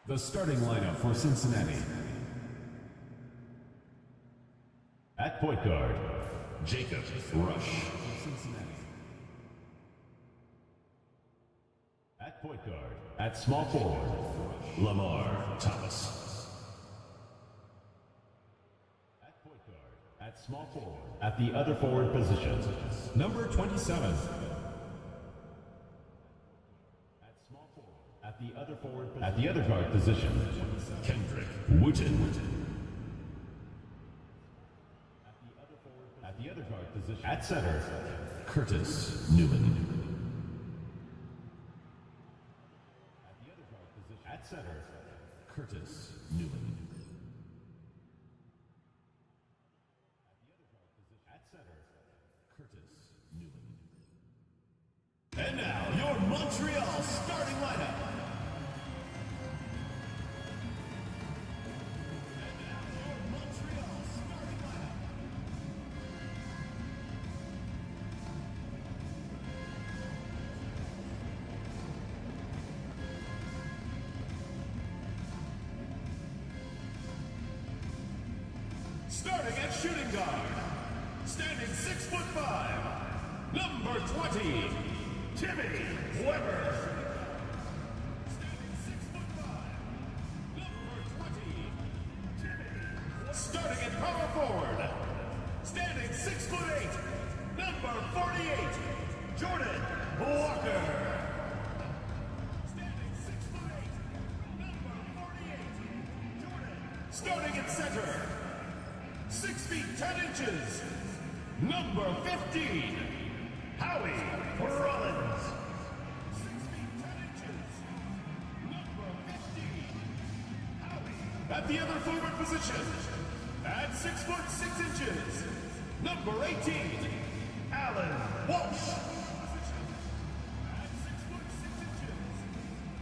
The starting lineup for Cincinnati. At point guard, Jacob Rush. At point guard, at small forward, Lamar Thomas. At point guard, at small forward, at the other forward position, number 27. At the other guard position, Kendrick Wooten. At the other guard position, at center, Curtis Newman. At the other guard position, at center, Curtis Newman. At center, Curtis Newman. And now your Montreal starting lineup. Starting at shooting guard, standing 6'5", number 20, Timmy Weber. Standing 6'5", number 20, Timmy. Starting at power forward, standing 6'8", number 48, Jordan Walker. Standing 6'8", number 48, Jordan. Starting at center, 6 feet 10 inches, number 15, Howie Rollins. 6 feet 10 inches, number 15, Howie. At the other forward position, at 6'6", number 18, Alan Walsh. At 6'6",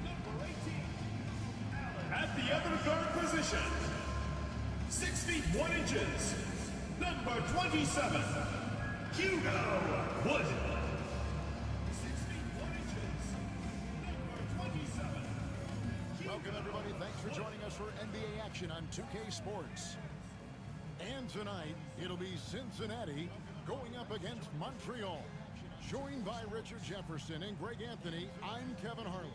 number 18, Alan. At the other guard position, 6 feet 1 inches, number 27, Hugo Wood. 6 feet 1 inches, number 27. Welcome everybody, thanks for joining us for NBA action on 2K Sports. And tonight, it'll be Cincinnati going up against Montreal. Joined by Richard Jefferson and Greg Anthony, I'm Kevin Harlan.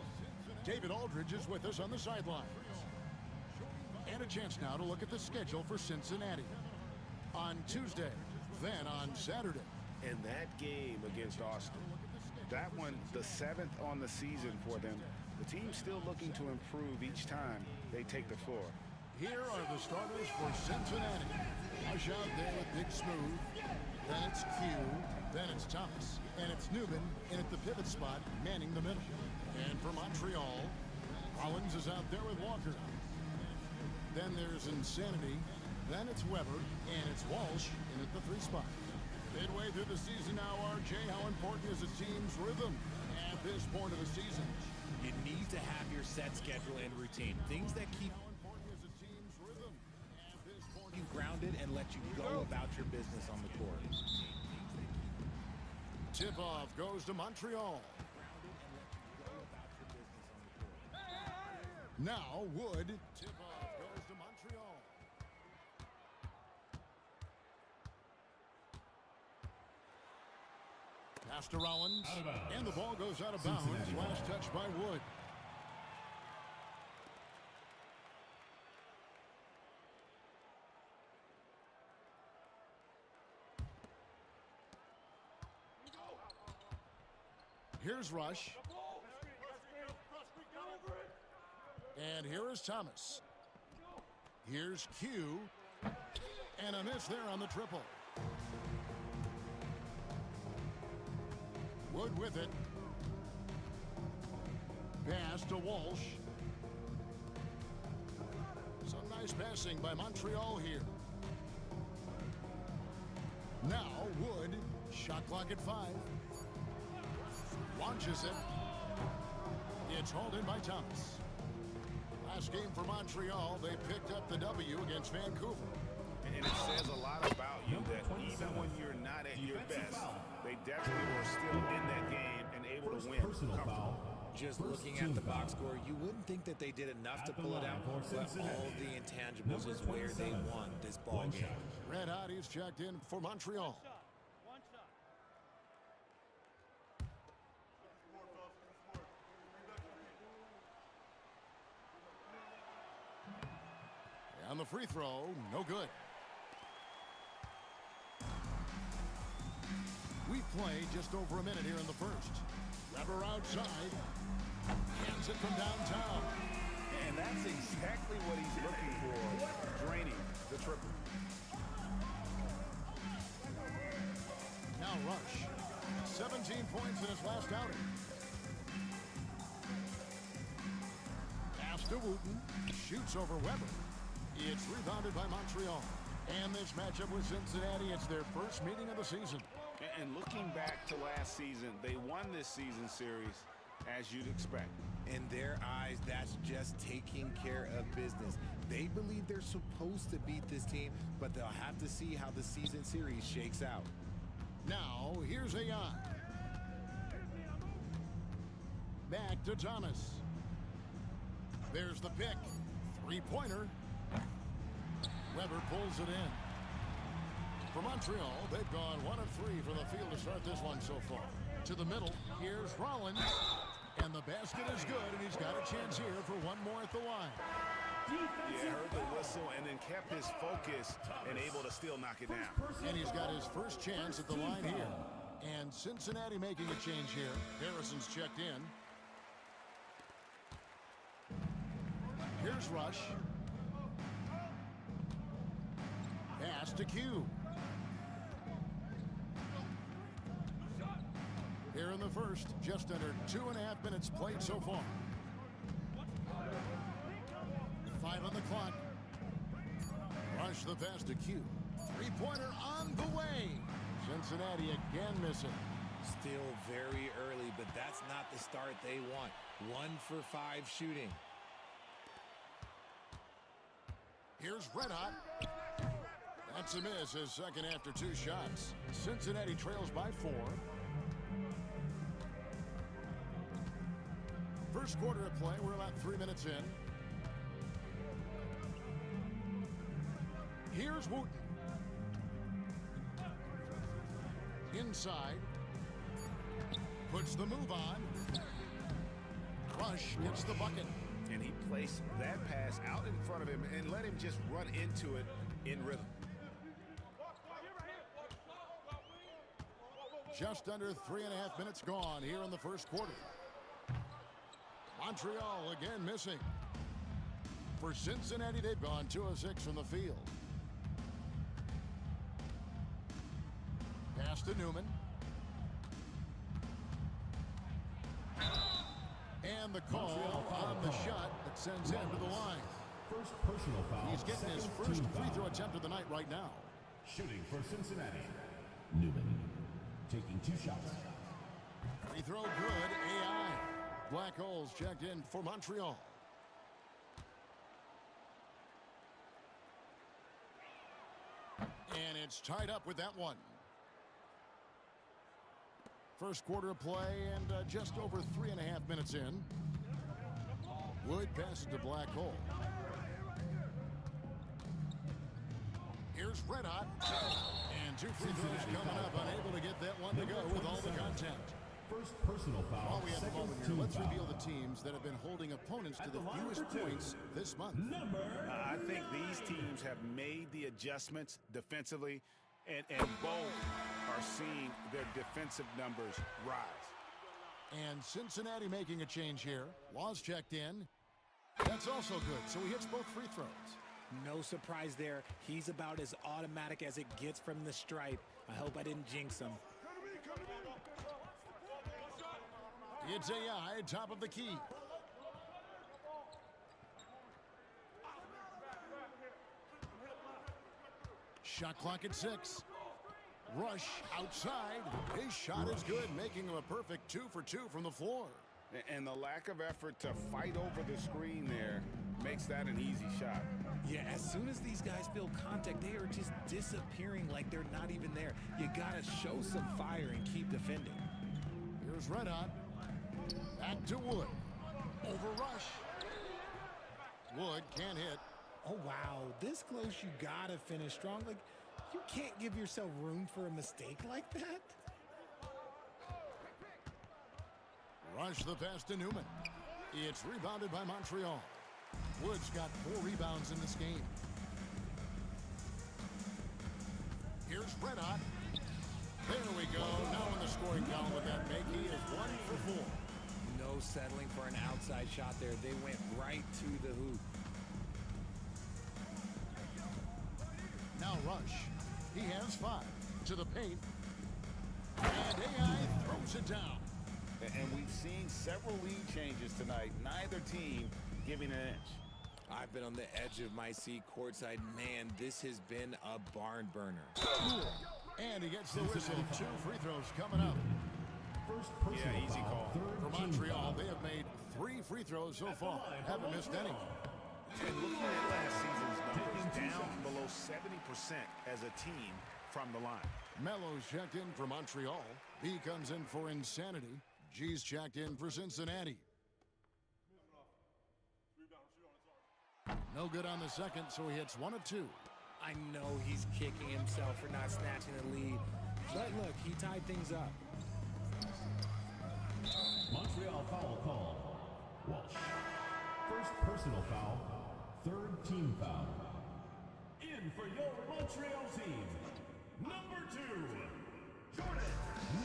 David Aldridge is with us on the sidelines. And a chance now to look at the schedule for Cincinnati. On Tuesday, then on Saturday. And that game against Austin, that one, the 7th on the season for them. The team's still looking to improve each time they take the floor. Here are the starters for Cincinnati. Rush out there with Big Smooth. Then it's Q. Then it's Thomas. And it's Newman in at the pivot spot, manning the middle. And for Montreal, Rollins is out there with Walker. Then there's Insanity, then it's Weber, and it's Walsh in at the 3 spot. Midway through the season now, RJ, how important is a team's rhythm at this point of the season? You need to have your set schedule and routine. Things that keep you grounded and let you go about your business on the court. Tip-off goes to Montreal. Now Wood. Tip-off goes to Montreal. Pass to Rollins. And the ball goes out of bounds. Last touch by Wood. Here's Rush. And here is Thomas. Here's Q. And a miss there on the triple. Wood with it. Pass to Walsh. Some nice passing by Montreal here. Now Wood. Shot clock at 5. Launches it. It's hauled in by Thomas. Last game for Montreal, they picked up the W against Vancouver. And it says a lot about you that even when you're not at your best, they definitely were still in that game and able to win. Personal foul Just looking at the box score, you wouldn't think that they did enough to pull it out, but all the intangibles is where they won this ball game. Red Hot, he's checked in for Montreal. And the free throw, no good. We play just over a minute here in the first. Weber outside. Hands it from downtown. And that's exactly what he's looking for, draining the triple. Now Rush. 17 points in his last outing. Pass to Wooten. Shoots over Weber. It's rebounded by Montreal. And this matchup with Cincinnati, it's their first meeting of the season. And looking back to last season, they won this season series as you'd expect. In their eyes, that's just taking care of business. They believe they're supposed to beat this team, but they'll have to see how the season series shakes out. Now, here's AI. Back to Thomas. There's the pick. Three-pointer. Weber pulls it in. For Montreal, they've gone 1 of 3 from the field to start this one so far. To the middle, here's Rollins. And the basket is good, and he's got a chance here for one more at the line. Yeah, heard the whistle and then kept his focus and able to still knock it down. And he's got his first chance at the line here. And Cincinnati making a change here. Harrison's checked in. Here's Rush. Pass to Q. Here in the first, just under 2.5 minutes played so far. 5 on the clock. Rush the pass to Q. Three-pointer on the way. Cincinnati again missing. Still very early, but that's not the start they want. 1 for 5 shooting. Here's Red Hot. That's a miss, his second after 2 shots. Cincinnati trails by 4. First quarter of play, we're about 3 minutes in. Here's Wooten. Inside. Puts the move on. Rush gets the bucket. And he placed that pass out in front of him and let him just run into it in rhythm. Just under 3.5 minutes gone here in the first quarter. Montreal again missing. For Cincinnati, they've gone 2 of 6 from the field. Pass to Newman. And the call on the shot that sends him to the line. First personal foul. He's getting his first free throw attempt of the night right now. Shooting for Cincinnati. Newman taking 2 shots. Free throw good. AI. Black holes checked in for Montreal. And it's tied up with that one. First quarter of play and just over 3.5 minutes in. Wood passes to Black Hole. Here's Red Hot. And 2 free throws coming up. Unable to get that one to go with all the content. First personal foul. While we have a Second moment here, team let's foul. reveal the teams that have been holding opponents to the fewest points this month. I think these teams have made the adjustments defensively, and both are seeing their defensive numbers rise. And Cincinnati making a change here. Laws checked in. That's also good, so he hits both free throws. No surprise there. He's about as automatic as it gets from the stripe. I hope I didn't jinx him. It's AI, top of the key. Shot clock at 6. Rush outside. His shot is good, making him a perfect 2 for 2 from the floor. And the lack of effort to fight over the screen there makes that an easy shot. Yeah, as soon as these guys feel contact, they are just disappearing like they're not even there. You gotta show some fire and keep defending. Here's Red Hot. Back to Wood. Over Rush. Wood can't hit. Oh, wow. This close, you got to finish strong. Like, you can't give yourself room for a mistake like that. Rush the pass to Newman. It's rebounded by Montreal. Wood's got 4 rebounds in this game. Here's Red Hot. There we go. Now in the scoring column with that make, he is 1 for 4. No settling for an outside shot there. They went right to the hoop. Now Rush. He has 5 to the paint. And AI throws it down. And we've seen several lead changes tonight. Neither team giving an inch. I've been on the edge of my seat courtside. Man, this has been a barn burner. And he gets the whistle. 2 free throws coming up. First personal Yeah, easy foul, call. For Montreal, they have made 3 free throws so far. Haven't missed any. And looking at last season's numbers, down below 70% as a team from the line. Melo's checked in for Montreal. B comes in for Insanity. G's checked in for Cincinnati. No good on the second, so he hits 1 of 2. I know he's kicking himself for not snatching the lead. But look, he tied things up. Montreal foul called. Walsh. First personal foul, 3rd team foul. In for your Montreal team, number 2, Jordan,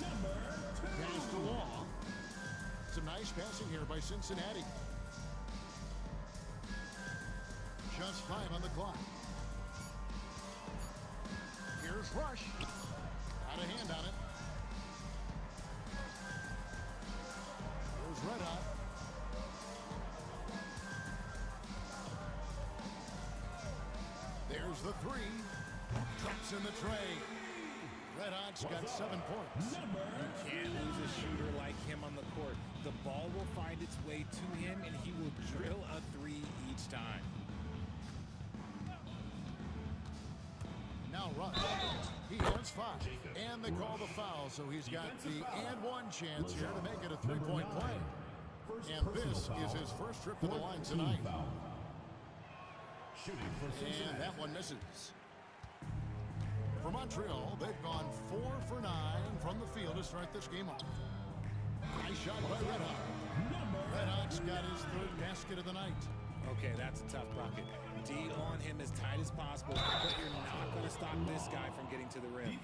number 2. Pass to Law. Some nice passing here by Cincinnati. Just 5 on the clock. Here's Rush. Got a hand on it. Here's Red Hot. There's the 3. Drops in the tray. Red Hot's got 7 points. You can't lose a shooter like him on the court. The ball will find its way to him, and he will drill a 3 each time. Now Rush. He has 5. And they call the foul, so he's got the and 1 chance here to make it a 3-point play. And this is his first trip to the line tonight. Shooting for Cincinnati. And that one misses. For Montreal, they've gone 4 for 9 from the field to start this game off. Nice shot by Red Hot. Red Hot's got his 3rd basket of the night. Okay, that's a tough bucket. D on him as tight as possible, but you're not going to stop this guy from getting to the rim.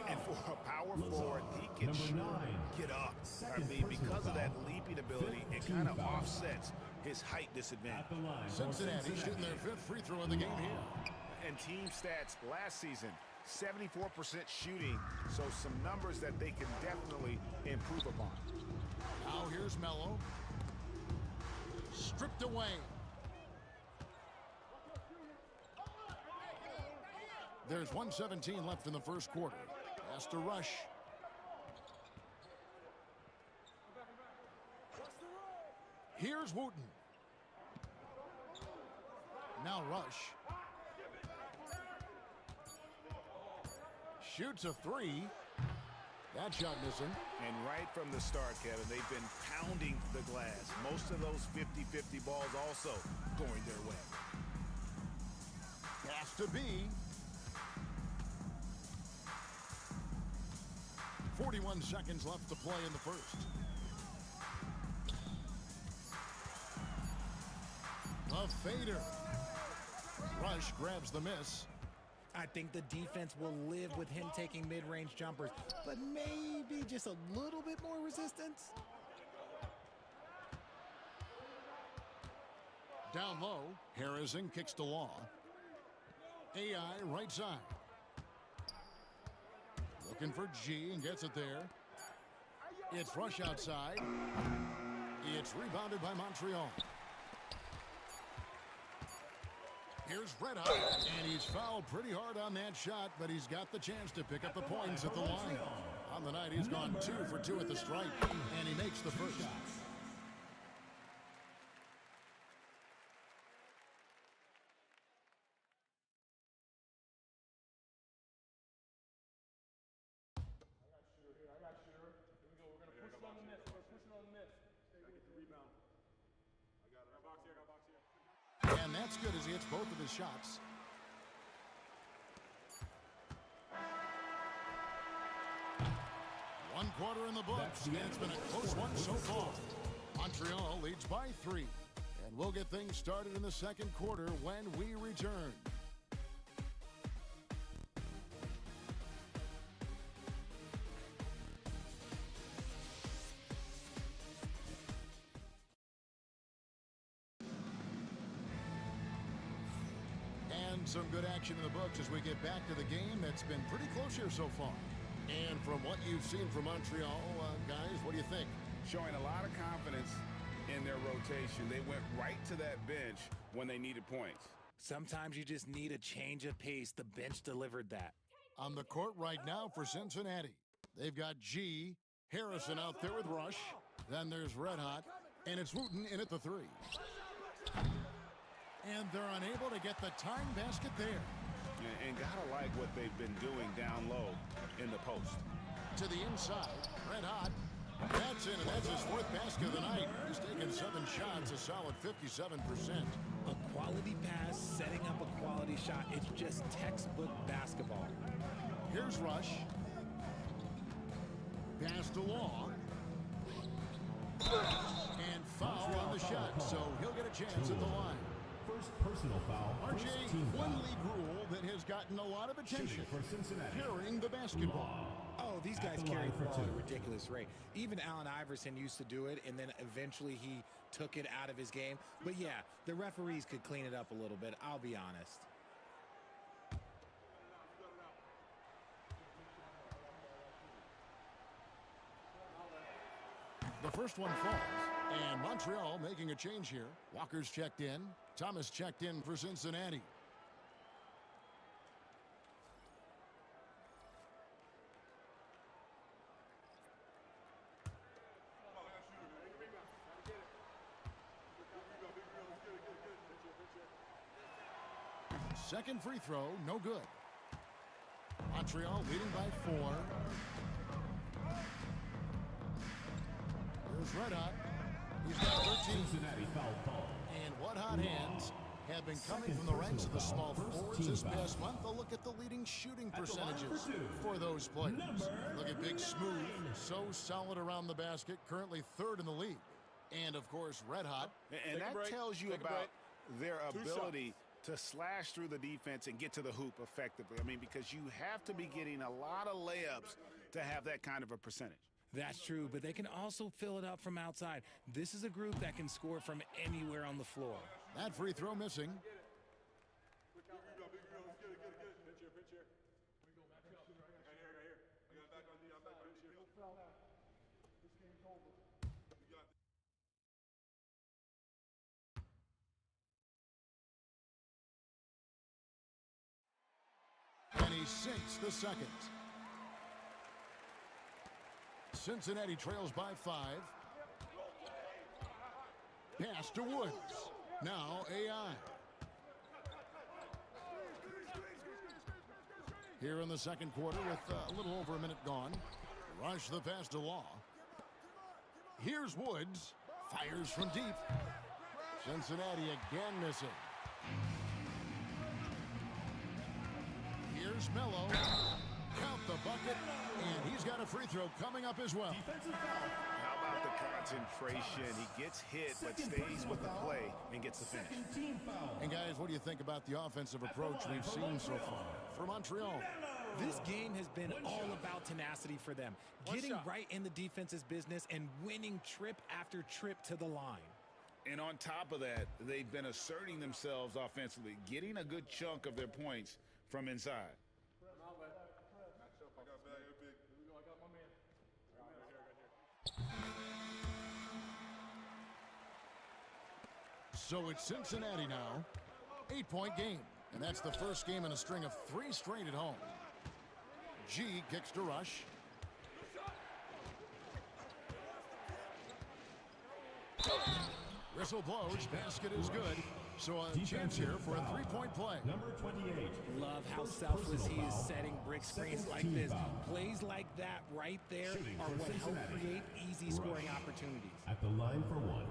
And for a power forward, he can sure get up. I mean, because of that leaping ability, it kind of offsets his height disadvantage. Cincinnati shooting their 5th free throw of the game here. And team stats last season, 74% shooting, so some numbers that they can definitely improve upon. Now here's Melo. Stripped away. There's 1:17 left in the first quarter. Has to Rush. Here's Wooten. Now Rush. Shoots a 3. That shot missing. And right from the start, Kevin, they've been pounding the glass. Most of those 50-50 balls also going their way. Pass to B. 41 seconds left to play in the first. A fader. Rush grabs the miss. I think the defense will live with him taking mid-range jumpers, but maybe just a little bit more resistance. Down low, Harrison kicks to Law. AI right side. Looking for G and gets it there. It's Rush outside. It's rebounded by Montreal. Here's Red Hot, and he's fouled pretty hard on that shot, but he's got the chance to pick up the points at the line. On the night, he's gone 2 for 2 at the stripe, and he makes the first. that's good as he hits both of his shots. One quarter in the books, and it's been a close one so far. Montreal leads by 3, and we'll get things started in the second quarter when we return. And some good action in the books as we get back to the game that's been pretty close here so far. And from what you've seen from Montreal, guys, what do you think? Showing a lot of confidence in their rotation. They went right to that bench when they needed points. Sometimes you just need a change of pace. The bench delivered that. On the court right now for Cincinnati, they've got G. Harrison out there with Rush. Then there's Red Hot, and it's Wooten in at the 3. And they're unable to get the tying basket there. And gotta like what they've been doing down low in the post. To the inside, Red Hot. That's in, and that's his 4th basket of the night. He's taken 7 shots, a solid 57%. A quality pass, setting up a quality shot. It's just textbook basketball. Here's Rush. Pass to Law. And foul on the shot, so he'll get a chance at the line. First personal foul. RJ, First team one foul. league rule that has gotten a lot of attention. Shooting for Cincinnati. Carrying the basketball. Oh, these guys At the carry line the for ball at a 2. ridiculous rate. Even Allen Iverson used to do it, and then eventually he took it out of his game. But yeah, the referees could clean it up a little bit, I'll be honest. The first one falls. And Montreal making a change here. Walker's checked in. Thomas checked in for Cincinnati. Second free throw, no good. Montreal leading by 4. Here's Red Hot. He's got 13. Cincinnati foul ball. And what hot hands have been coming from the ranks of the small forwards this past month. A look at the leading shooting percentages for those players. Look at Big Smooth, so solid around the basket, currently 3rd in the league. And, of course, Red Hot. And that tells you about their ability to slash through the defense and get to the hoop effectively. I mean, because you have to be getting a lot of layups to have that kind of a percentage. That's true, but they can also fill it up from outside. This is a group that can score from anywhere on the floor. That free throw missing. And he sinks the second. Cincinnati trails by 5. Pass to Woods. Now AI. Here in the second quarter with a little over a minute gone. Rush the pass to Law. Here's Woods. Fires from deep. Cincinnati again missing. Here's Melo. Count the bucket. And he's got a free throw coming up as well. Defensive foul. How about the concentration? He gets hit but stays with the play and gets the finish. Second team foul. And guys, what do you think about the offensive approach we've seen so far for Montreal? This game has been all about tenacity for them. Getting right in the defense's business and winning trip after trip to the line. And on top of that, they've been asserting themselves offensively, getting a good chunk of their points from inside. So it's Cincinnati now. 8-point game. And that's the first game in a string of 3 straight at home. G kicks to Rush. Whistle blows. Basket is good. So a chance here for a 3-point play. Number 28. Love how First selfless personal he is foul. setting brick screens Second like team this. foul. Plays like that right there Shooting are for what help Cincinnati. create easy scoring opportunities. At the line for 1.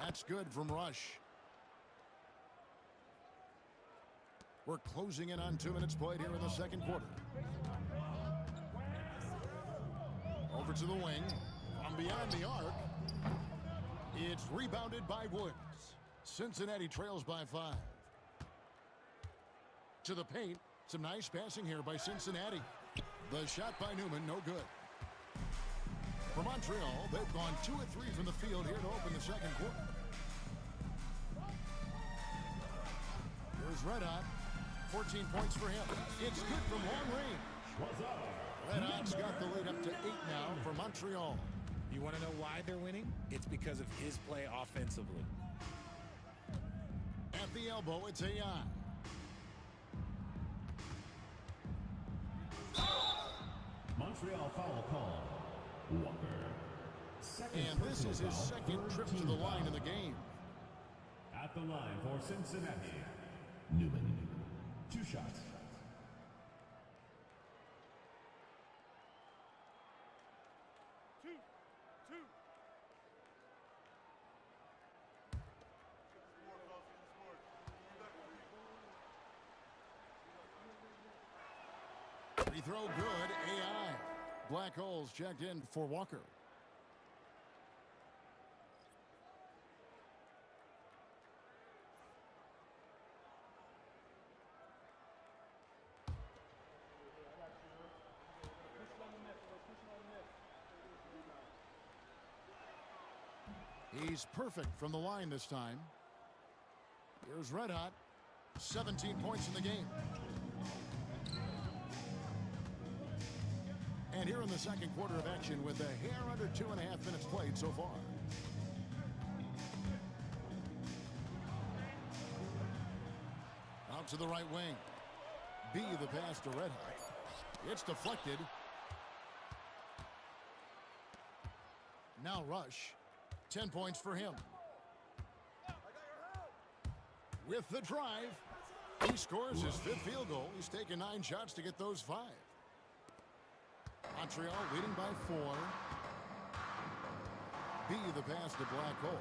That's good from Rush. We're closing in on 2 minutes played here in the second quarter. Over to the wing. From beyond the arc. It's rebounded by Woods. Cincinnati trails by 5. To the paint. Some nice passing here by Cincinnati. The shot by Newman, no good. For Montreal, they've gone 2 of 3 from the field here to open the second quarter. Here's Red Hot. 14 points for him. It's good from long range. Red Hot's got the lead up to 8 now for Montreal. You want to know why they're winning? It's because of his play offensively. At the elbow, it's AI. Montreal foul call. Walker. And this is his second trip to the line in the game. At the line for Cincinnati, Newman. 2 shots. Free throw good. AI. Black holes checked in for Walker. He's perfect from the line this time. Here's Red Hot. 17 points in the game. And here in the second quarter of action with a hair under 2.5 minutes played so far. Out to the right wing. B the pass to Red Hot. It's deflected. Now Rush. 10 points for him. With the drive. He scores his 5th field goal. He's taken 9 shots to get those 5. Montreal leading by 4. B the pass to Black Hole.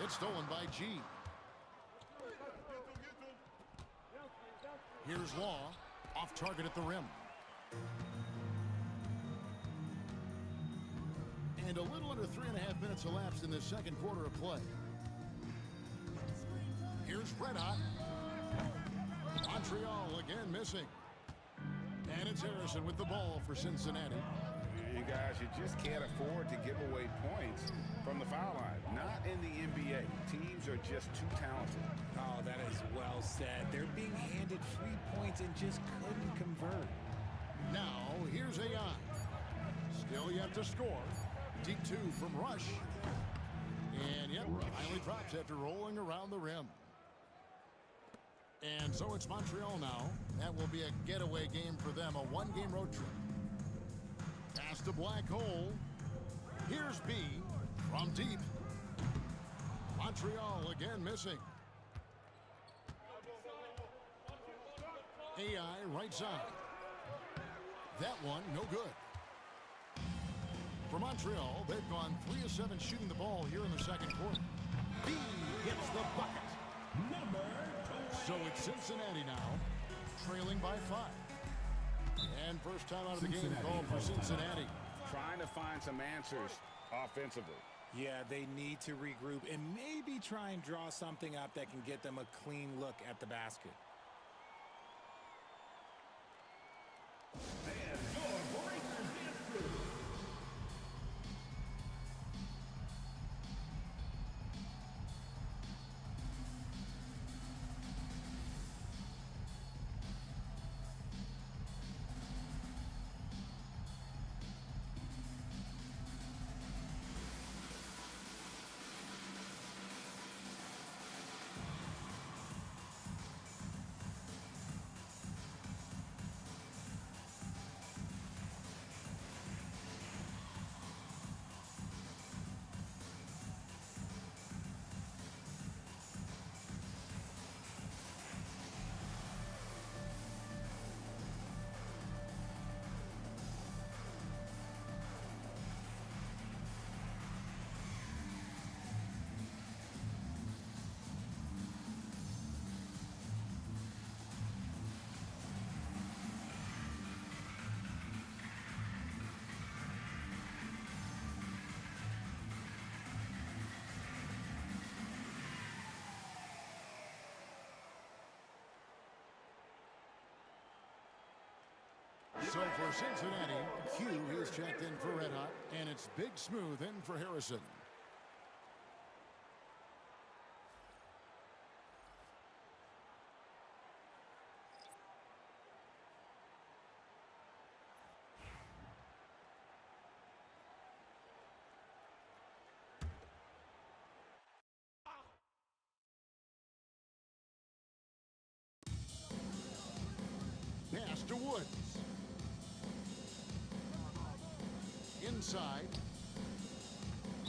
It's stolen by G. Here's Law. Off target at the rim. And a little under 3.5 minutes elapsed in the second quarter of play. Here's Red Hot. Montreal again missing. And it's Harrison with the ball for Cincinnati. You guys, you just can't afford to give away points from the foul line. Not in the NBA. Teams are just too talented. Oh, that is well said. They're being handed free points and just couldn't convert. Now, here's AI. Still yet to score. Deep 2 from Rush. And yet, finally drops after rolling around the rim. And so it's Montreal now. That will be a getaway game for them, a 1-game road trip. Pass to Black Hole. Here's B from deep. Montreal again missing. AI right side. That one no good. For Montreal, they've gone 3 of 7 shooting the ball here in the second quarter. B gets the bucket. So it's Cincinnati now, trailing by 5. And first time out of the game called for Cincinnati. Trying to find some answers offensively. Yeah, they need to regroup and maybe try and draw something up that can get them a clean look at the basket. So for Cincinnati, Q is checked in for Red Hot, and it's Big Smooth in for Harrison. Pass to Woods. Inside.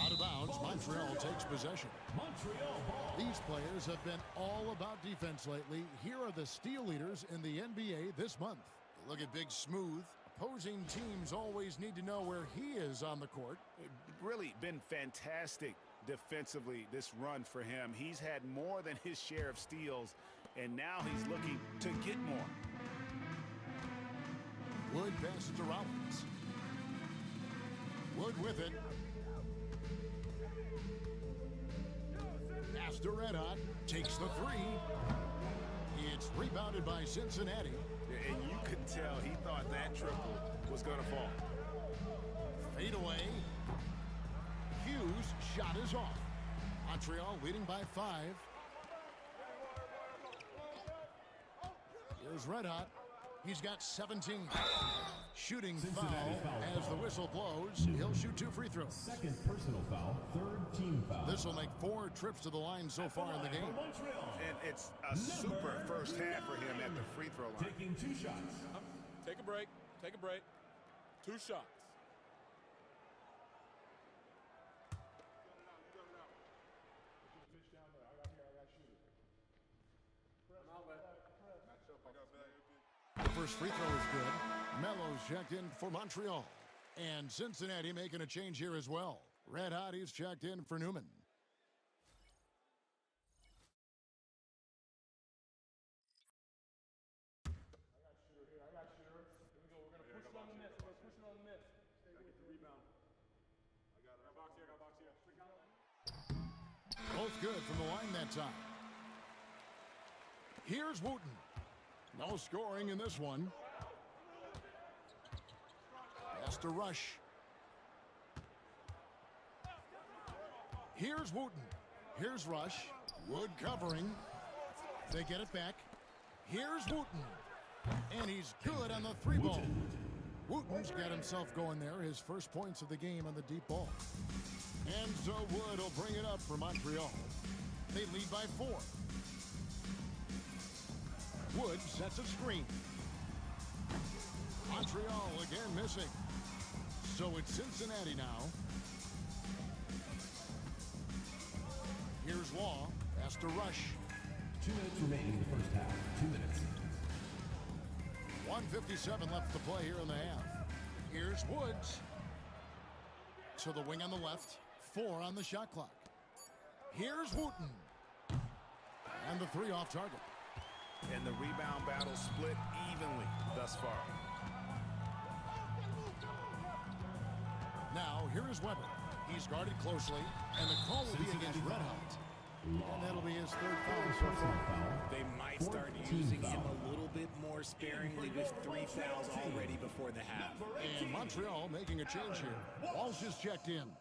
Out of bounds. Montreal takes possession. Montreal ball. These players have been all about defense lately. Here are the steal leaders in the NBA this month. Look at Big Smooth. Opposing teams always need to know where he is on the court. Really been fantastic defensively this run for him. He's had more than his share of steals, and now he's looking to get more. Wood passes to Rollins. Wood with it. Pass to Red Hot. Takes the three. It's rebounded by Cincinnati. And you could tell he thought that triple was going to fall. Fade away. Hughes' shot is off. Montreal leading by 5. Here's Red Hot. He's got 17. Shooting foul as the whistle blows. He'll shoot 2 free throws. Second personal foul, third team foul. This will make 4 trips to the line so far in the game. And it's a super first half for him at the free throw line. Taking 2 shots. Take a break. Take a break. 2 shots. The first free throw is good. Melo's checked in for Montreal. And Cincinnati making a change here as well. Red Hot is checked in for Newman. Both good from the line that time. Here's Wooten. No scoring in this one. Pass to Rush. Here's Wooten. Here's Rush. Wood covering. They get it back. Here's Wooten. And he's good on the 3-ball. Wooten's got himself going there. His first points of the game on the deep ball. And so Wood will bring it up for Montreal. They lead by 4. Wood sets a screen. Montreal again missing. So it's Cincinnati now. Here's Law. Pass to Rush. 2 minutes remaining in the first half. 2 minutes. 1:57 left to play here in the half. Here's Woods. To the wing on the left. 4 on the shot clock. Here's Wooten. And the 3 off target. And the rebound battle split evenly thus far. Now, here is Weber. He's guarded closely, and the call will be against Red Hot. And that'll be his 3rd foul so far. They might start using him a little bit more sparingly with 3 fouls already before the half. And Montreal making a change here. Walsh is checked in.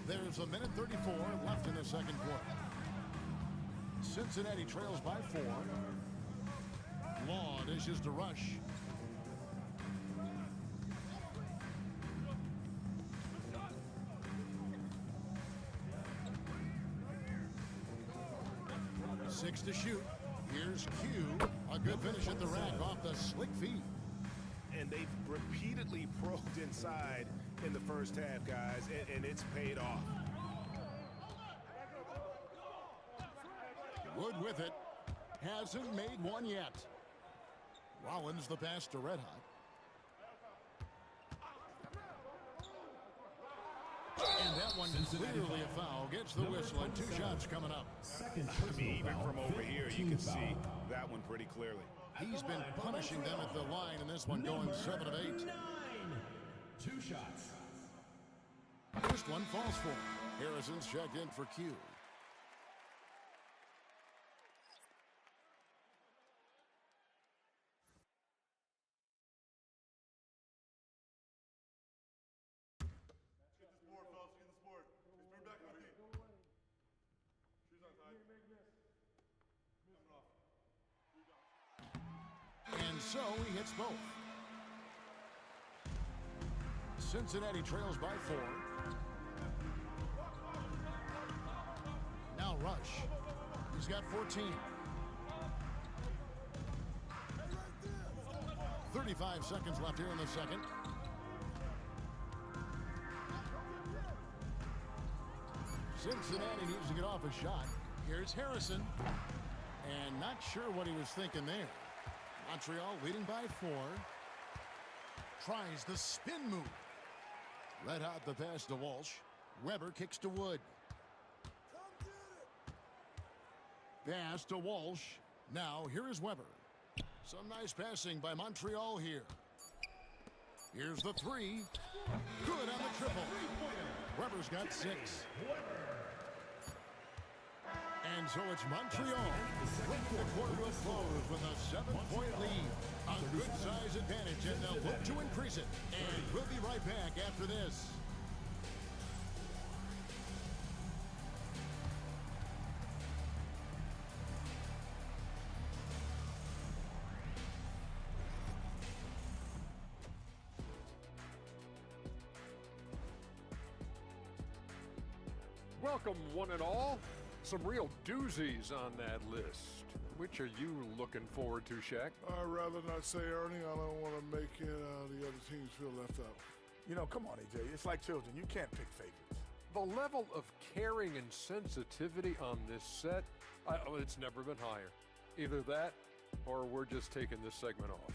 There's a minute 34 left in the second quarter. Cincinnati trails by 4. Law dishes to Rush. Six to shoot. Here's Q. A good finish at the rack off the slick feed. And they've repeatedly probed inside in the first half, guys, and it's paid off. Wood with it. Hasn't made one yet. Rollins the pass to Red Hot. And that one clearly a foul. Gets the whistle and 2 shots coming up. Second I personal mean, even foul, from over fifth here, you team can foul. see that one pretty clearly. He's been punishing them at the line, and this one going 7 of 8. 9. 2 shots. First one falls for. Harrison's checked in for Q. so he hits both. Cincinnati trails by 4. Now Rush. He's got 14. 35 seconds left here in the second. Cincinnati needs to get off a shot. Here's Harrison. And not sure what he was thinking there. Montreal leading by 4. Tries the spin move. Red hot the pass to Walsh. Weber kicks to Wood. Pass to Walsh. Now here is Weber. Some nice passing by Montreal here. Here's the 3. Good on the triple. Weber's got 6. And so it's Montreal. Bring the quarter to a close with a 7-point lead. A good size advantage, and they'll look to increase it. And we'll be right back after this. Welcome, one and all. Some real doozies on that list. Which are you looking forward to, Shaq? I'd rather not say, Ernie. I don't want to make the other teams feel left out. You know, come on, AJ. It's like children. You can't pick favorites. The level of caring and sensitivity on this set, it's never been higher. Either that, or we're just taking this segment off.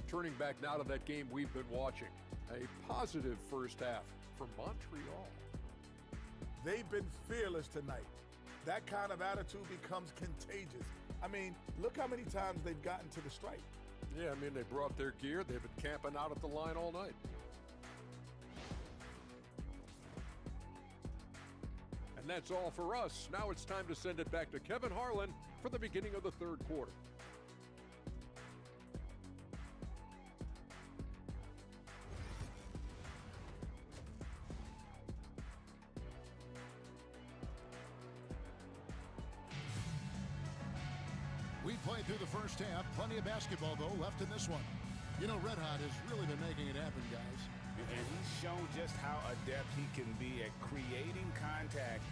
Turning back now to that game we've been watching. A positive first half for Montreal. They've been fearless tonight. That kind of attitude becomes contagious. I mean, look how many times they've gotten to the stripe. Yeah, I mean, they brought their gear. They've been camping out at the line all night. And that's all for us. Now it's time to send it back to Kevin Harlan for the beginning of the third quarter. We played through the first half. Plenty of basketball, though, left in this one. You know, Red Hot has really been making it happen, guys. And he's shown just how adept he can be at creating contact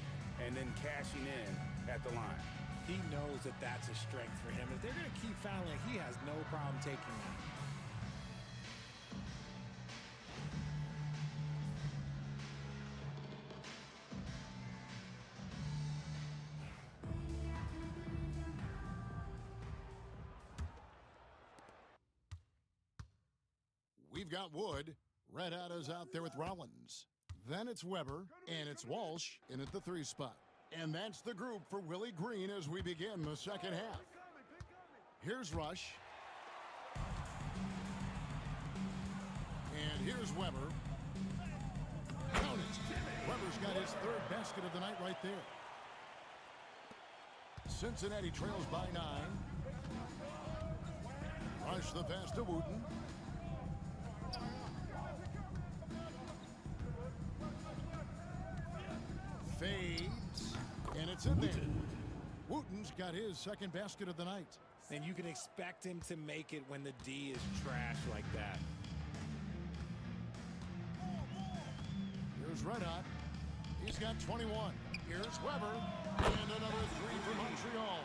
and then cashing in at the line. He knows that that's a strength for him. If they're going to keep fouling, he has no problem taking that. We've got Wood. Red Hot is out there with Rollins. Then it's Weber, and it's Walsh in at the 3 spot. And that's the group for Willie Green as we begin the second half. Here's Rush. And here's Weber. Count it. Weber's got his 3rd basket of the night right there. Cincinnati trails by 9. Rush the pass to Wooten. Fades, and it's in there. Wooten's got his 2nd basket of the night. And you can expect him to make it when the D is trash like that. Here's Red Hot. He's got 21. Here's Weber, and another 3 for Montreal.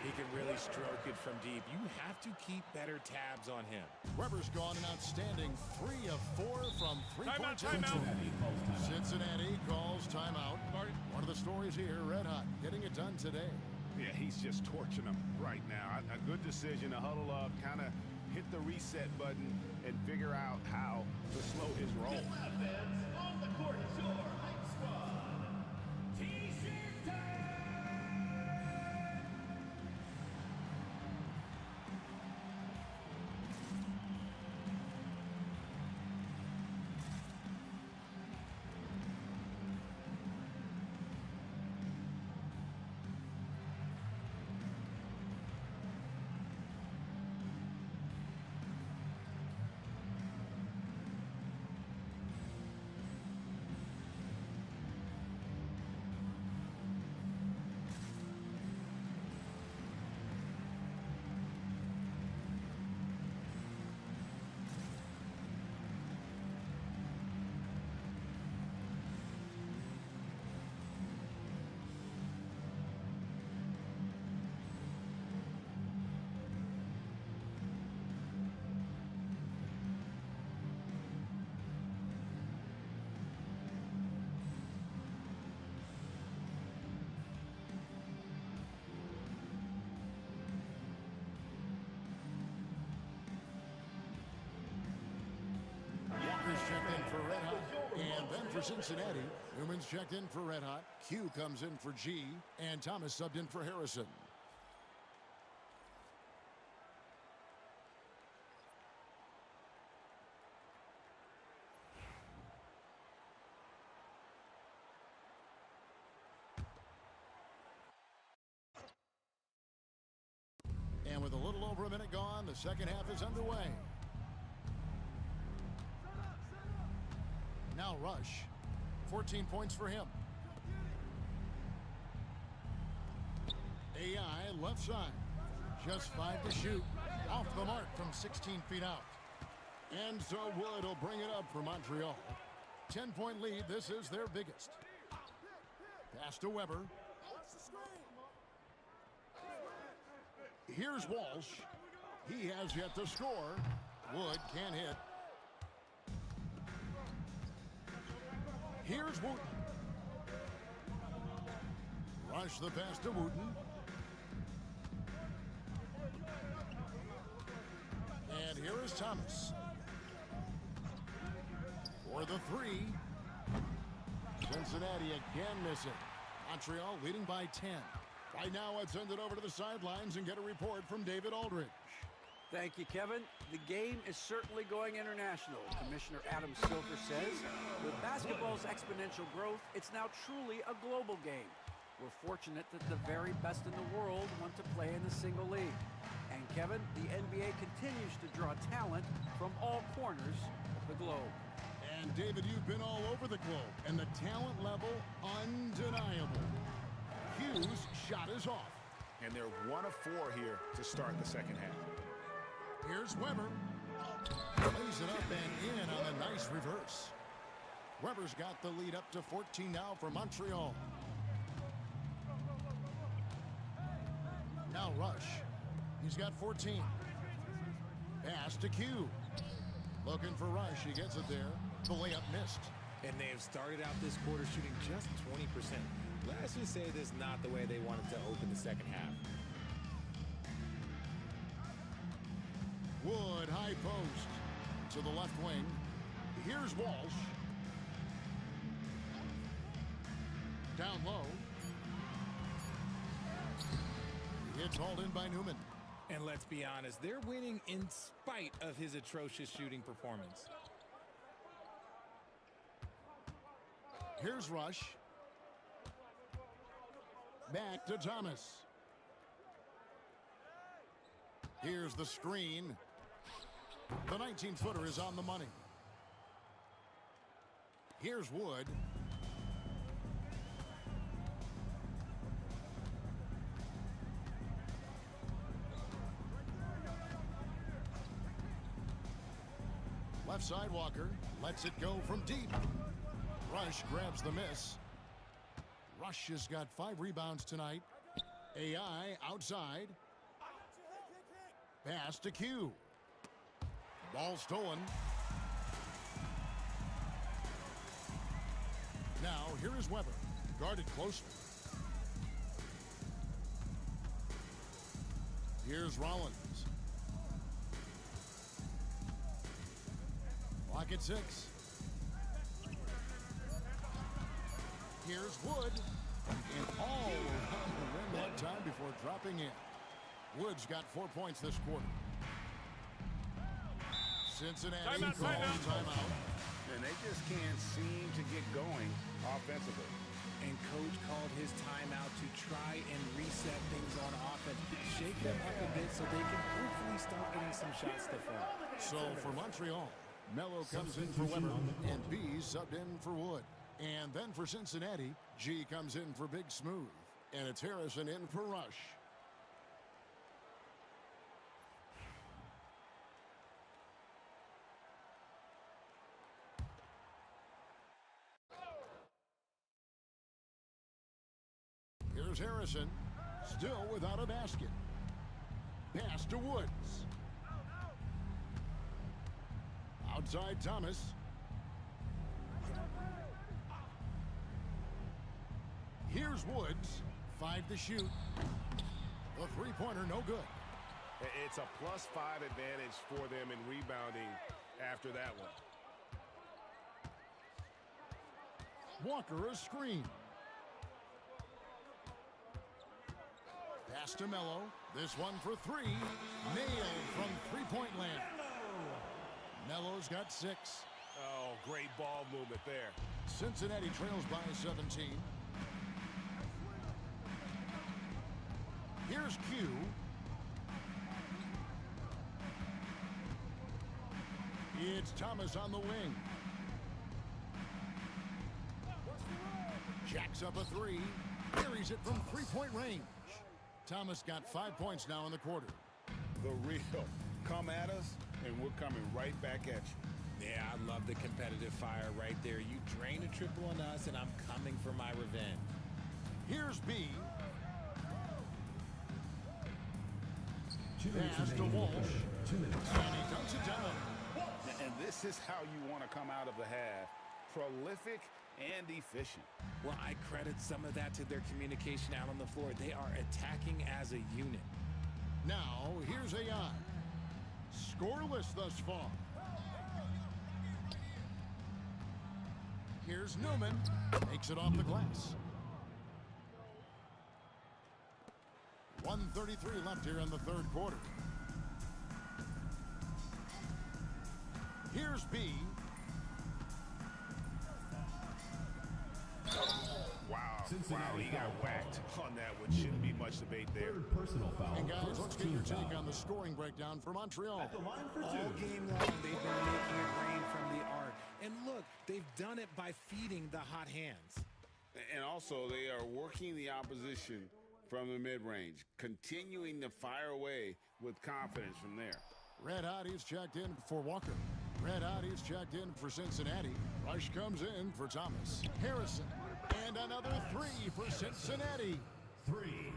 He can really stroke it from deep. You have to keep better tabs on him. Weber's gone an outstanding 3 of 4 from 3-point Timeout. Cincinnati calls timeout. One of the stories here, Red Hot getting it done today. Yeah, he's just torching them right now. A good decision to huddle up, kind of hit the reset button, and figure out how to slow his roll. On the court, your hype squad. T-shirt time! checked in for Red Hot. And then for Cincinnati, Newman's checked in for Red Hot. Q comes in for G. And Thomas subbed in for Harrison. And with a little over a minute gone, the second half is underway. Now Rush. 14 points for him. AI left side. Just 5 to shoot. Off the mark from 16 feet out. And so Wood will bring it up for Montreal. 10-point lead. This is their biggest. Pass to Weber. Here's Walsh. He has yet to score. Wood can't hit. Here's Wooten. Rush the pass to Wooten. And here is Thomas. For the three. Cincinnati again missing. Montreal leading by 10. Right now, let's send it over to the sidelines and get a report from David Aldridge. Thank you, Kevin. The game is certainly going international. Commissioner Adam Silver says, with basketball's exponential growth, it's now truly a global game. We're fortunate that the very best in the world want to play in the single league. And Kevin, the NBA continues to draw talent from all corners of the globe. And David, you've been all over the globe, and the talent level undeniable. Hughes' shot is off. And they're 1 of 4 here to start the second half. Here's Weber. Lays it up and in on a nice reverse. Weber's got the lead up to 14 now for Montreal. Now Rush. He's got 14. Pass to Q. Looking for Rush. He gets it there. The layup missed. And they have started out this quarter shooting just 20%. Let's just say this is not the way they wanted to open the second half. Wood, high post to the left wing. Here's Walsh. Down low. It's hauled in by Newman. And let's be honest, they're winning in spite of his atrocious shooting performance. Here's Rush. Back to Thomas. Here's the screen. The 19-footer is on the money. Here's Wood. Left side Walker lets it go from deep. Rush grabs the miss. Rush has got 5 rebounds tonight. AI outside. Pass to Q. Ball stolen. Now here is Weber. Guarded closely. Here's Rollins. Clock at 6. Here's Wood. And all around the rim that time before dropping in. Wood's got 4 points this quarter. Cincinnati calls timeout. And they just can't seem to get going offensively. And coach called his timeout to try and reset things on offense. Shake them up a bit so they can hopefully start getting some shots to fall. So for Montreal, Melo comes in for Weber, and B subbed in for Wood. And then for Cincinnati, G comes in for Big Smooth. And it's Harrison in for Rush. Here's Harrison, still without a basket. Pass to Woods. Outside Thomas. Here's Woods. 5 to shoot. The three-pointer no good. It's a +5 advantage for them in rebounding after that one. Walker a screen. Pass to Mello. This one for three. Nailed from three-point land. Mello's got 6. Oh, great ball movement there. Cincinnati trails by 17. Here's Q. It's Thomas on the wing. Jacks up a 3. Carries it from three-point range. Thomas got 5 points now in the quarter. The real. Come at us, and we're coming right back at you. Yeah, I love the competitive fire right there. You drain a triple on us, and I'm coming for my revenge. Here's B. 2 minutes Pass to remaining in the Walsh. third. 2 minutes. And he dunks it down. And this is how you want to come out of the half. Prolific and efficient. Well, I credit some of that to their communication out on the floor. They are attacking as a unit. Now, here's AI. Scoreless thus far. Here's Newman. Makes it off the glass. 1:33 left here in the third quarter. Here's B. Wow, Cincinnati he got foul whacked call. on that one. Shouldn't be much debate there. Third personal foul. And guys, First let's get team your take foul. on the scoring breakdown for Montreal. At the line for 2. All game long, they've been making it rain from the arc. And look, they've done it by feeding the hot hands. And also, they are working the opposition from the mid-range, continuing to fire away with confidence from there. Red Hot is checked in for Walker. Red Hot is checked in for Cincinnati. Rush comes in for Thomas. Harrison. And another 3 for Cincinnati. 3.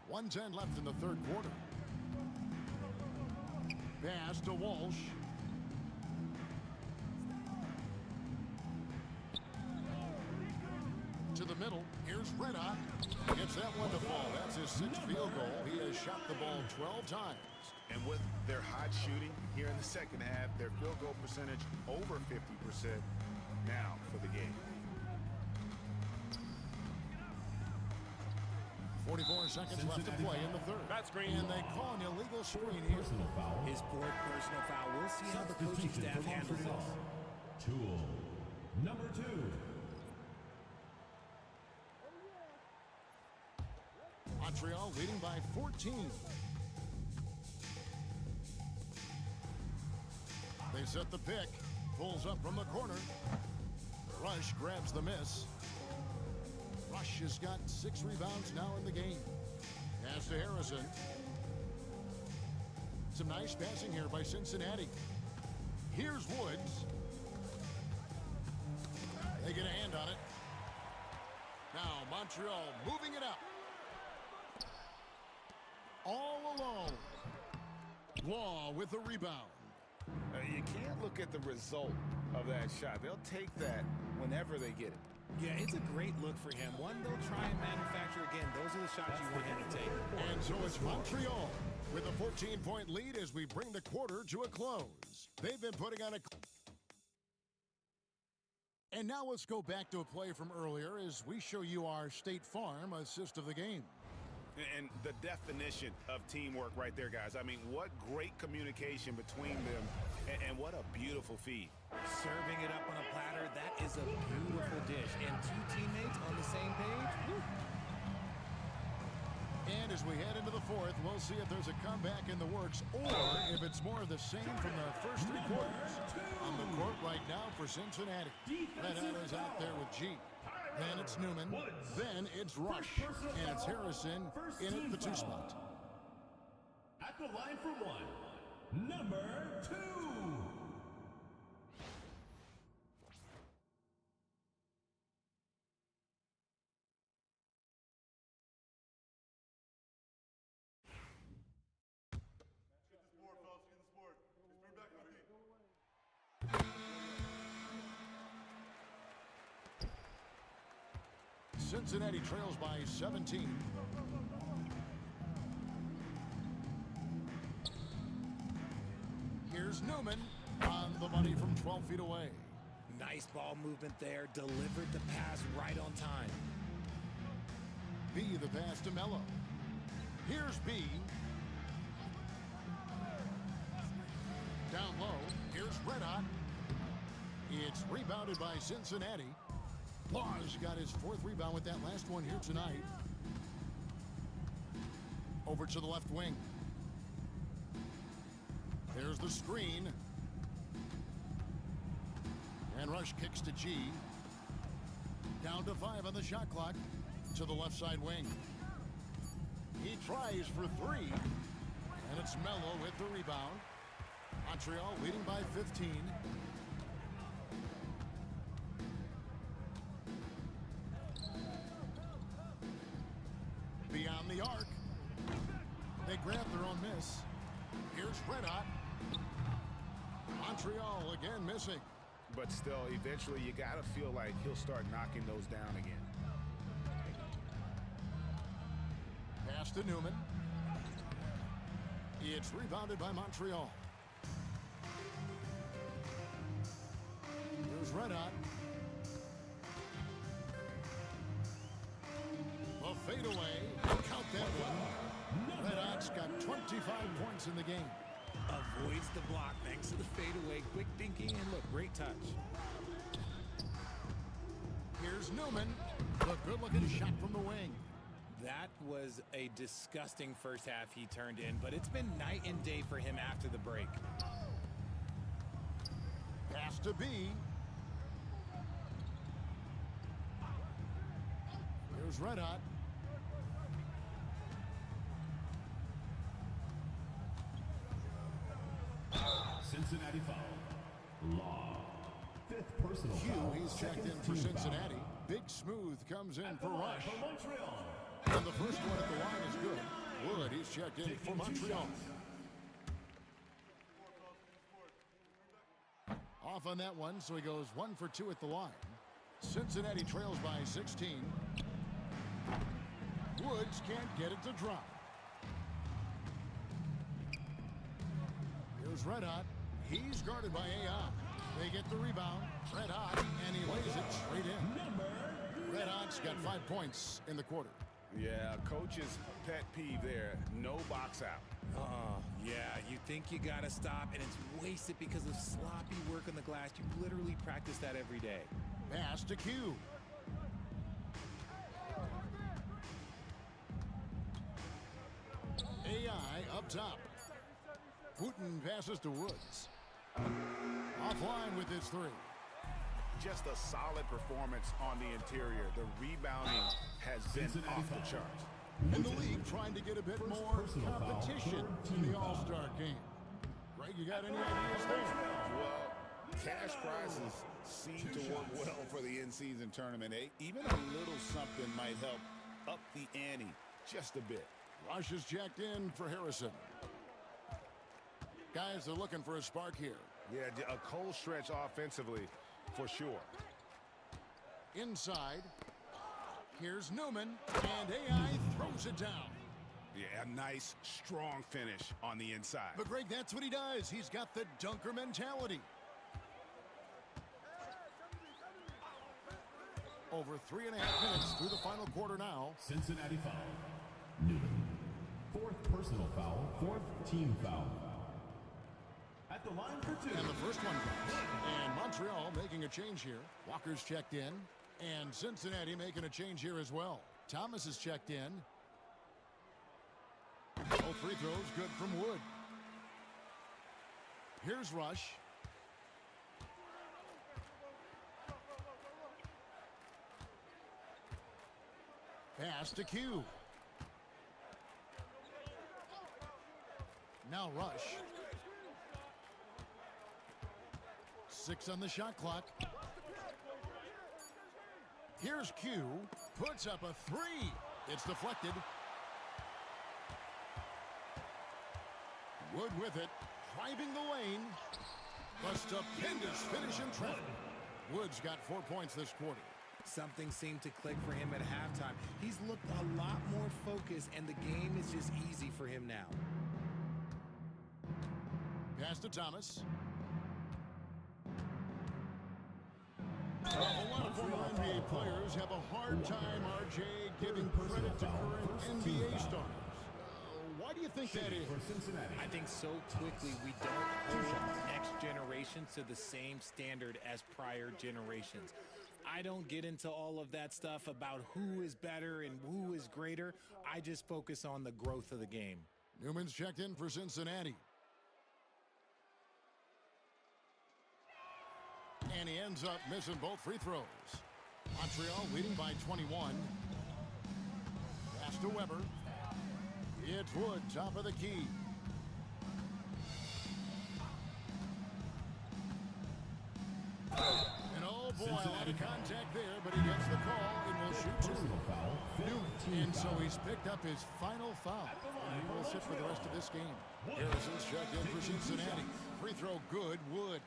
1:10 left in the third quarter. Pass to Walsh. To the middle. Here's Red Hot. Gets that one to fall. That's his 6th field goal. He has shot the ball 12 times. And with their hot shooting here in the second half, their field goal percentage over 50% now for the game. 44 seconds left to play in the third. Bad screen. And they call an illegal screen here. Personal foul. His 4th personal foul. We'll see how the coaching Substitution staff for handles Montreal. this. Tool. Number 2. Montreal leading by 14. They set the pick. Pulls up from the corner. Rush grabs the miss. Rush has got 6 rebounds now in the game. Pass to Harrison. Some nice passing here by Cincinnati. Here's Woods. They get a hand on it. Now Montreal moving it up. All alone. Law with the rebound. You can't look at the result of that shot. They'll take that whenever they get it. Yeah, it's a great look for him. One they'll try and manufacture again. Those are the shots you want him to take. And so it's Montreal with a 14-point lead as we bring the quarter to a close. They've been putting on a... And now let's go back to a play from earlier as we show you our State Farm assist of the game. And the definition of teamwork right there, guys. I mean, what great communication between them, and what a beautiful feed. Serving it up on a platter, that is a beautiful dish. And 2 teammates on the same page. Woo. And as we head into the fourth, we'll see if there's a comeback in the works or if it's more of the same from the first 3 quarters. On the court right now for Cincinnati. Red Hot is out there with G. Then it's Newman. Then it's Rush. And it's Harrison in at the 2 spot. At the line for 1. Number 2. Cincinnati trails by 17. Here's Newman on the money from 12 feet away. Nice ball movement there. Delivered the pass right on time. B, the pass to Mello. Here's B. Down low. Here's Red Hot. It's rebounded by Cincinnati. Laws got his 4th rebound with that last one here tonight. Over to the left wing. There's the screen. And Rush kicks to G. Down to 5 on the shot clock. To the left side wing. He tries for 3. And it's Mello with the rebound. Montreal leading by 15. Beyond the arc. They grab their own miss. Here's Red Hot. Montreal again missing. But still, eventually you got to feel like he'll start knocking those down again. Pass to Newman. It's rebounded by Montreal. Here's Red Hot. The fadeaway. Count that one. Red Hot's got 25 points in the game. Avoids the block thanks to the fadeaway. Quick thinking, and look, great touch. Here's Newman. The good-looking shot from the wing. That was a disgusting first half he turned in, but it's been night and day for him after the break. Pass to B. Here's Red Hot. Cincinnati foul. Law. 5th personal foul. He's checked in for Cincinnati. Big Smooth comes in for Rush. For Montreal. And the first one at the line is good. Wood, he's checked in for Montreal. Off on that one, so he goes 1 for 2 at the line. Cincinnati trails by 16. Woods can't get it to drop. Here's Red Hot. He's guarded by AI. They get the rebound. Red Hot, and he lays it straight in. Red Hot's got 5 points in the quarter. Yeah, coach's pet peeve there. No box out. Yeah, you think you got to stop, and it's wasted because of sloppy work on the glass. You literally practice that every day. Pass to Q. AI up top. Putin passes to Woods. Offline with his 3. Just a solid performance on the interior. The rebounding has been off the charts. In the league, trying to get a bit more competition in the All-Star game. Greg, you got any ideas there? Well, cash prizes seem to work well for the in-season tournament. Even a little something might help up the ante just a bit. Rush is checked in for Harrison. Guys are looking for a spark here. Yeah, a cold stretch offensively for sure. Inside. Here's Newman, and AI throws it down. Yeah, a nice, strong finish on the inside. But Greg, that's what he does. He's got the dunker mentality. Over 3.5 minutes through the final quarter now. Cincinnati foul. Newman. 4th personal foul. 4th team foul. At the line for 2. And the first one goes. And Montreal making a change here. Walker's checked in. And Cincinnati making a change here as well. Thomas is checked in. Both free throws good from Wood. Here's Rush. Pass to Q. Now Rush. 6 on the shot clock. Here's Q. Puts up a 3. It's deflected. Wood with it. Driving the lane. A stupendous finish in traffic. Wood's got 4 points this quarter. Something seemed to click for him at halftime. He's looked a lot more focused, and the game is just easy for him now. Pass to Thomas. NBA players have a hard time, RJ, giving credit to current NBA stars. Why do you think that is? For Cincinnati. I think so quickly we don't hold next generations to the same standard as prior generations. I don't get into all of that stuff about who is better and who is greater. I just focus on the growth of the game. Newman's checked in for Cincinnati. And he ends up missing both free throws. Montreal leading by 21. Pass to Weber. It's Wood, top of the key. And oh boy, a lot of contact there, but he gets the call and will shoot two. And so he's picked up his final foul. And he will sit for the rest of this game. Harrison's checked in for Cincinnati. Free throw good, Wood.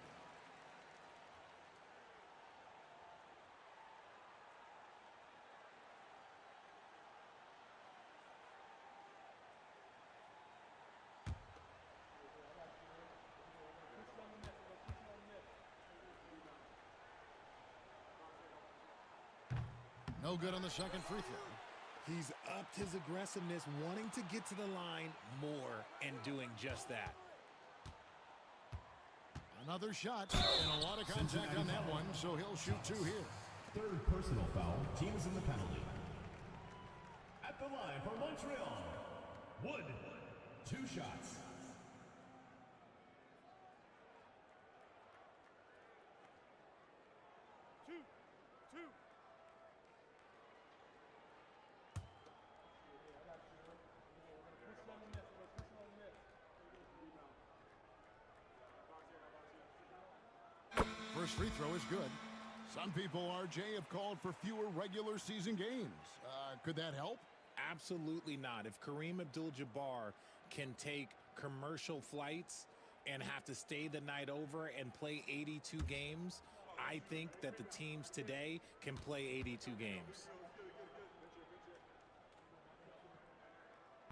No good on the second free throw. He's upped his aggressiveness, wanting to get to the line more and doing just that. Another shot and a lot of contact on that one, so he'll shoot two here. Third personal foul. Team is in the penalty. At the line for Montreal, Wood. 2 shots. First free throw is good. Some people, RJ, have called for fewer regular season games. Could that help? Absolutely not. If Kareem Abdul-Jabbar can take commercial flights and have to stay the night over and play 82 games, I think that the teams today can play 82 games.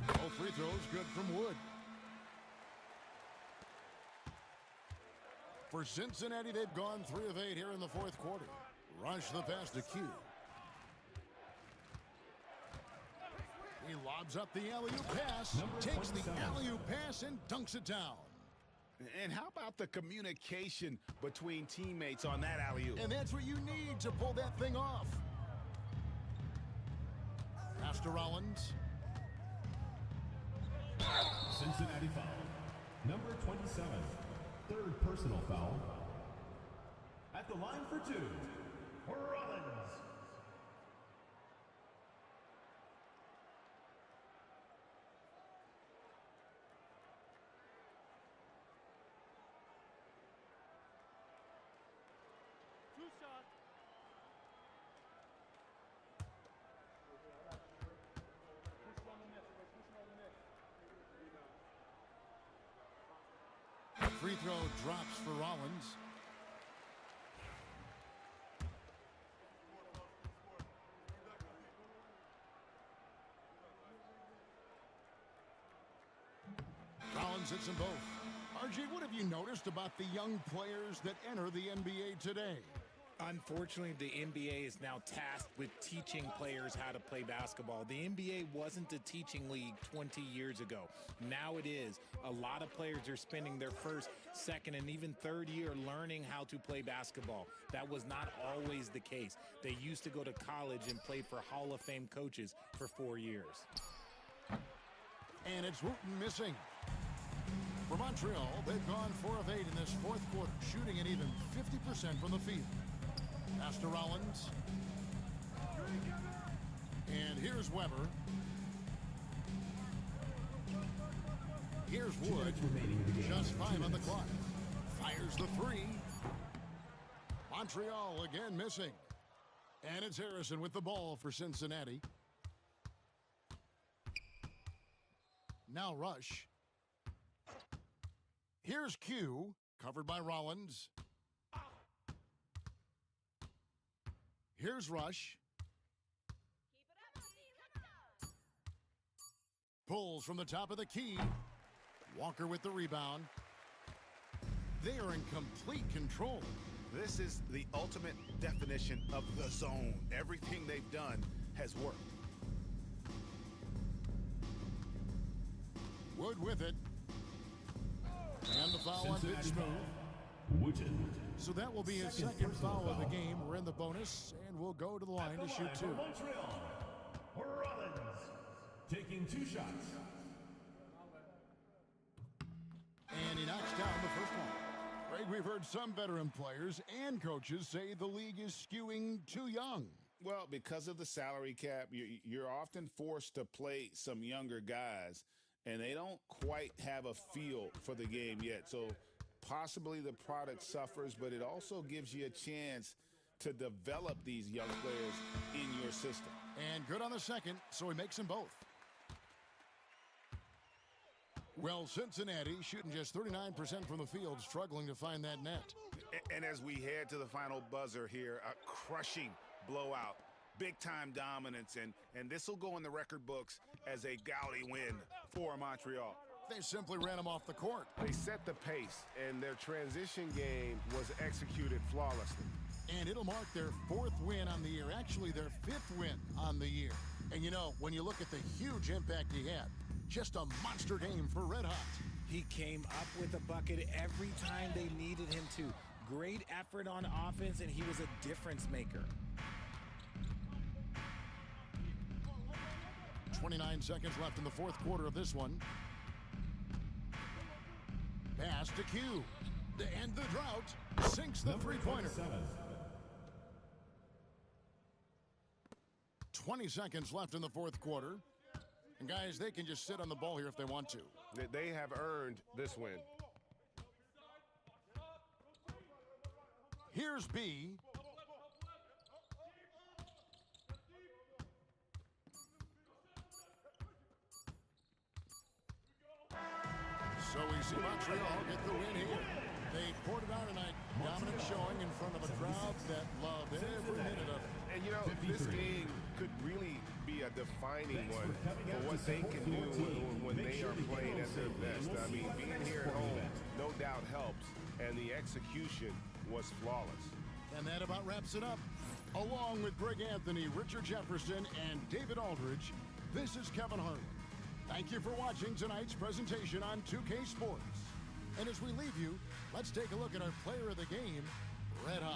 Both free throws good from Wood. For Cincinnati, they've gone 3 of 8 here in the fourth quarter. Rush the pass to Q. He lobs up the alley-oop pass, takes the alley-oop pass, and dunks it down. And how about the communication between teammates on that alley-oop? And that's what you need to pull that thing off. Pass to Rollins. Cincinnati foul. Number 27. Third personal foul. At the line for 2. Rollins. Free throw drops for Rollins. Rollins hits them both. RJ, what have you noticed about the young players that enter the NBA today? Unfortunately, the NBA is now tasked with teaching players how to play basketball. The NBA wasn't a teaching league 20 years ago. Now it is. A lot of players are spending their first, second, and even third year learning how to play basketball. That was not always the case. They used to go to college and play for Hall of Fame coaches for 4 years. And it's Wooten missing. For Montreal, they've gone 4 of 8 in this fourth quarter, shooting at even 50% from the field. Pass to Rollins. And here's Weber. Here's Wood. Just 5 on the clock. Fires the 3. Montreal again missing. And it's Harrison with the ball for Cincinnati. Now Rush. Here's Q, covered by Rollins. Here's Rush. Pulls from the top of the key. Walker with the rebound. They are in complete control. This is the ultimate definition of the zone. Everything they've done has worked. Wood with it. And the foul on Big Smooth. Wooten. So that will be his second foul of the game. We're in the bonus, and we'll go to the line to shoot two. Montreal, Rollins, taking 2 shots. And he knocks down the first one. Greg, we've heard some veteran players and coaches say the league is skewing too young. Well, because of the salary cap, you're often forced to play some younger guys, and they don't quite have a feel for the game yet. So possibly the product suffers, but it also gives you a chance to develop these young players in your system. And good on the second, so he makes them both. Well, Cincinnati shooting just 39% from the field, struggling to find that net. And as we head to the final buzzer here, a crushing blowout, big-time dominance, and this will go in the record books as a gaudy win for Montreal. They simply ran him off the court. They set the pace, and their transition game was executed flawlessly. And it'll mark their 4th win on the year, actually their 5th win on the year. And you know, when you look at the huge impact he had, just a monster game for Red Hot. He came up with a bucket every time they needed him to. Great effort on offense, and he was a difference maker. 29 seconds left in the 4th quarter of this one. Pass to Q. And the drought sinks the three-pointer. 20 seconds left in the 4th quarter. And guys, they can just sit on the ball here if they want to. They have earned this win. Here's B. So we see Montreal get the win here. They poured it on tonight. Dominant showing in front of a crowd that loved every minute of it. And, you know, this game could really be a defining one for what they can do when they are playing at their best. I mean, being here at home no doubt helps, and the execution was flawless. And that about wraps it up. Along with Greg Anthony, Richard Jefferson, and David Aldridge, this is Kevin Harlan. Thank you for watching tonight's presentation on 2K Sports. And as we leave you, let's take a look at our player of the game, Red Hot.